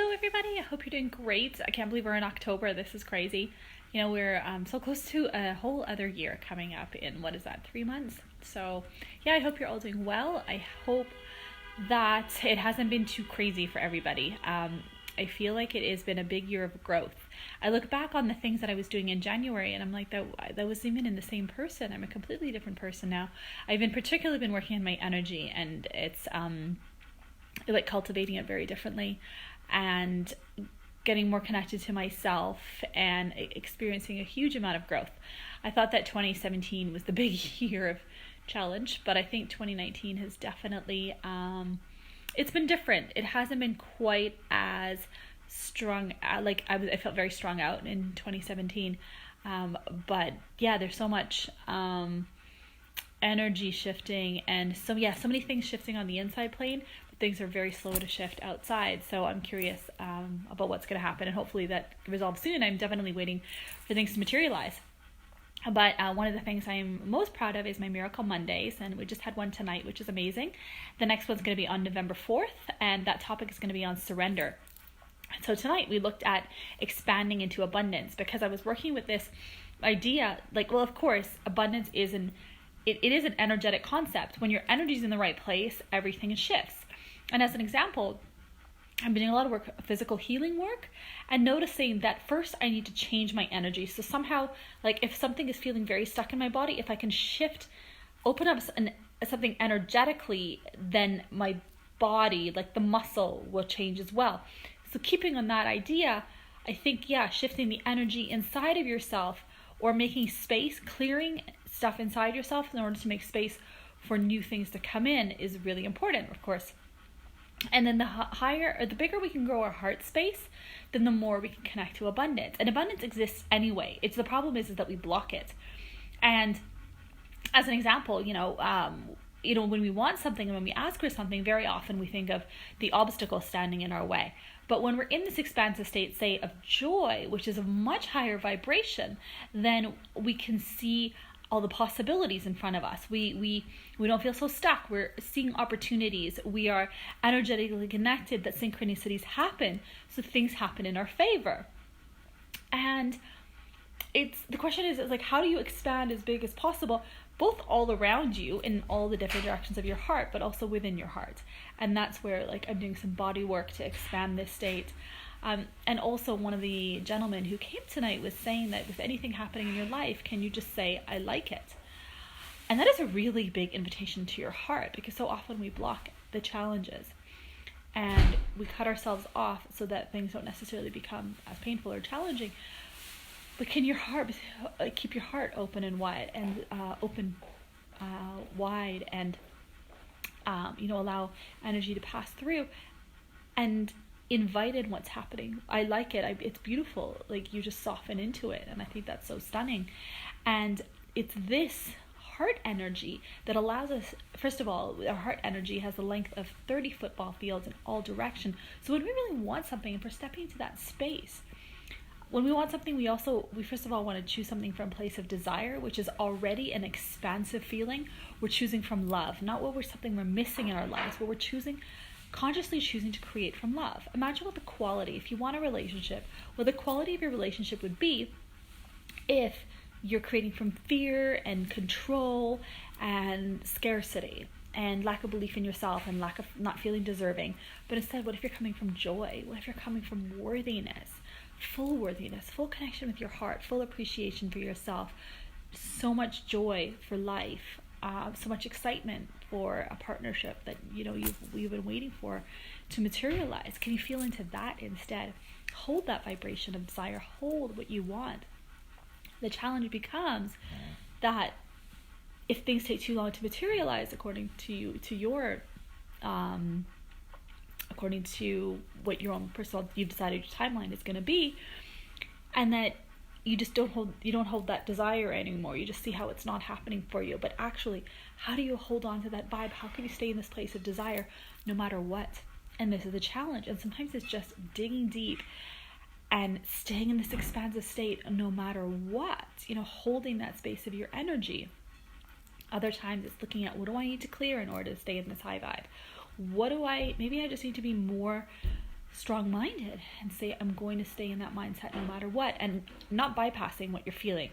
Hello everybody, I hope you're doing great. I can't believe we're in October. This is crazy. We're so close to a whole other year coming up in, 3 months? So yeah, I hope you're all doing well. I hope that it hasn't been too crazy for everybody. I feel like it has been a big year of growth. I look back on the things that I was doing in January and I'm like, that was even in the same person. I'm a completely different person now. I've particularly been working on my energy, and it's like cultivating it very differently and getting more connected to myself and experiencing a huge amount of growth. I thought that 2017 was the big year of challenge, but I think 2019 has definitely it's been different. It hasn't been quite as strong. I felt very strong out in 2017, but yeah, there's so much energy shifting, and so many things shifting on the inside plane. Things are very slow to shift outside, so I'm curious about what's going to happen, and hopefully that resolves soon. I'm definitely waiting for things to materialize. But one of the things I'm most proud of is my Miracle Mondays, and we just had one tonight, which is amazing. The next one's going to be on November 4th, and that topic is going to be on surrender. So tonight we looked at expanding into abundance, because I was working with this idea, of course, abundance is an energetic concept. When your energy is in the right place, everything shifts. And as an example, I've been doing a lot of physical healing work, and noticing that first I need to change my energy. So somehow, if something is feeling very stuck in my body, if I can open up something energetically, then my body, the muscle, will change as well. So keeping on that idea, I think, shifting the energy inside of yourself, or making space, clearing stuff inside yourself in order to make space for new things to come in, is really important, of course. And then the bigger we can grow our heart space, then the more we can connect to abundance. And abundance exists anyway. The problem is that we block it. And as an example, when we want something and when we ask for something, very often we think of the obstacle standing in our way. But when we're in this expansive state, say, of joy, which is a much higher vibration, then we can see all the possibilities in front of us. We don't feel so stuck. We're seeing opportunities. We are energetically connected, that synchronicities happen, so things happen in our favor. And the question is how do you expand as big as possible, both all around you in all the different directions of your heart, but also within your heart. And that's where I'm doing some body work to expand this state. And also, one of the gentlemen who came tonight was saying that with anything happening in your life, can you just say, I like it? And that is a really big invitation to your heart, because so often we block the challenges and we cut ourselves off so that things don't necessarily become as painful or challenging. But can your heart keep your heart open and wide, and allow energy to pass through and invite in what's happening. I like it. It's beautiful. You just soften into it, and I think that's so stunning. And it's this heart energy that allows us, first of all, our heart energy has the length of 30 football fields in all directions. So when we really want something, and we're stepping into that space, when we want something, we first of all want to choose something from a place of desire, which is already an expansive feeling. We're choosing from love, not something we're missing in our lives, but we're consciously choosing to create from love. Imagine what the quality, if you want a relationship, what the quality of your relationship would be if you're creating from fear and control and scarcity and lack of belief in yourself and lack of not feeling deserving. But instead, what if you're coming from joy? What if you're coming from worthiness, full connection with your heart, full appreciation for yourself, so much joy for life, so much excitement for a partnership that you've been waiting for to materialize? Can you feel into that instead? Hold that vibration of desire. Hold what you want. The challenge becomes that if things take too long to materialize, according to what your own personal, you've decided your timeline is going to be, and that you just don't hold that desire anymore. You just see how it's not happening for you. But actually, how do you hold on to that vibe? How can you stay in this place of desire no matter what? And this is a challenge. And sometimes it's just digging deep and staying in this expansive state no matter what, holding that space of your energy. Other times it's looking at, what do I need to clear in order to stay in this high vibe? Maybe I just need to be more strong-minded and say, I'm going to stay in that mindset no matter what, and not bypassing what you're feeling.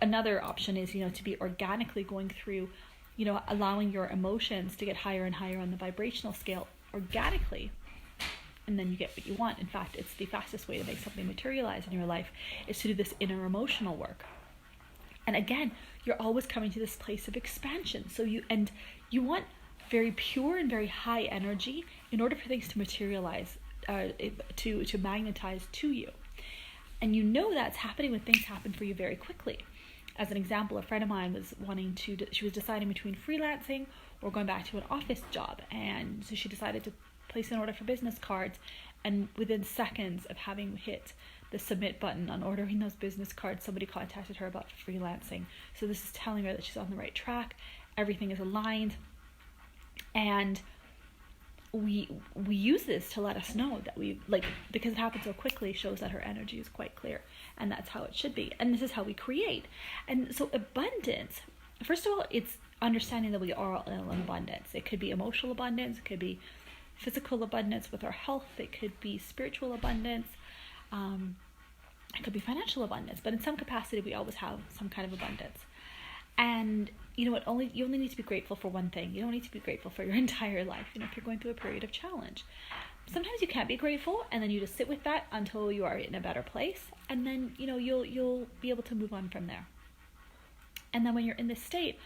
Another option is, to be organically going through, allowing your emotions to get higher and higher on the vibrational scale organically. And then you get what you want. In fact, it's the fastest way to make something materialize in your life is to do this inner emotional work. And again, you're always coming to this place of expansion. So you want very pure and very high energy in order for things to materialize, to magnetize to you. And that's happening when things happen for you very quickly. As an example, a friend of mine was she was deciding between freelancing or going back to an office job. And so she decided to place an order for business cards. And within seconds of having hit the submit button on ordering those business cards, somebody contacted her about freelancing. So this is telling her that she's on the right track. Everything is aligned. And we use this to let us know that because it happened so quickly, shows that her energy is quite clear, and that's how it should be. And this is how we create. And so abundance, first of all, it's understanding that we are in abundance. It could be emotional abundance, it could be physical abundance with our health, it could be spiritual abundance, it could be financial abundance, but in some capacity we always have some kind of abundance. And you only need to be grateful for one thing. You don't need to be grateful for your entire life, if you're going through a period of challenge. Sometimes you can't be grateful, and then you just sit with that until you are in a better place, and then you'll be able to move on from there. And then when you're in this state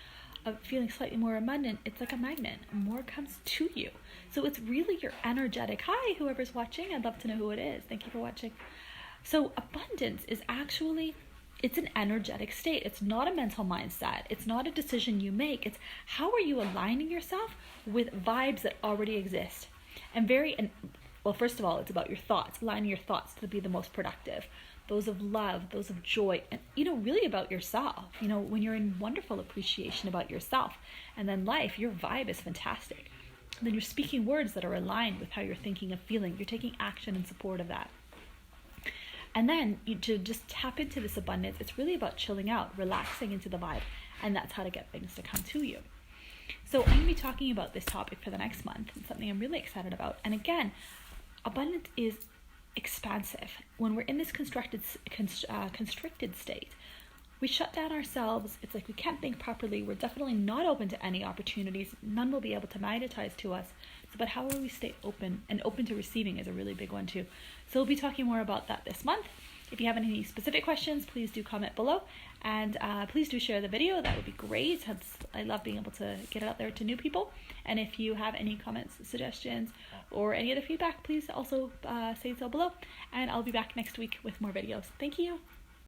of feeling slightly more abundant, it's like a magnet. More comes to you. So it's really your energetic. Hi, whoever's watching. I'd love to know who it is. Thank you for watching. So abundance is actually, it's an energetic state. It's not a mental mindset. It's not a decision you make. It's how are you aligning yourself with vibes that already exist. Well, first of all, it's about your thoughts, aligning your thoughts to be the most productive. Those of love, those of joy, and, really about yourself. When you're in wonderful appreciation about yourself and then life, your vibe is fantastic. And then you're speaking words that are aligned with how you're thinking and feeling. You're taking action in support of that. And then to just tap into this abundance, it's really about chilling out, relaxing into the vibe. And that's how to get things to come to you. So I'm going to be talking about this topic for the next month. It's something I'm really excited about. And again, abundance is expansive. When we're in this constricted state, we shut down ourselves. It's like we can't think properly. We're definitely not open to any opportunities. None will be able to magnetize to us. It's about how will we stay open, and open to receiving is a really big one too. So we'll be talking more about that this month. If you have any specific questions, please do comment below, and please do share the video. That would be great. I love being able to get it out there to new people. And if you have any comments, suggestions, or any other feedback, please also say so below, and I'll be back next week with more videos. Thank you.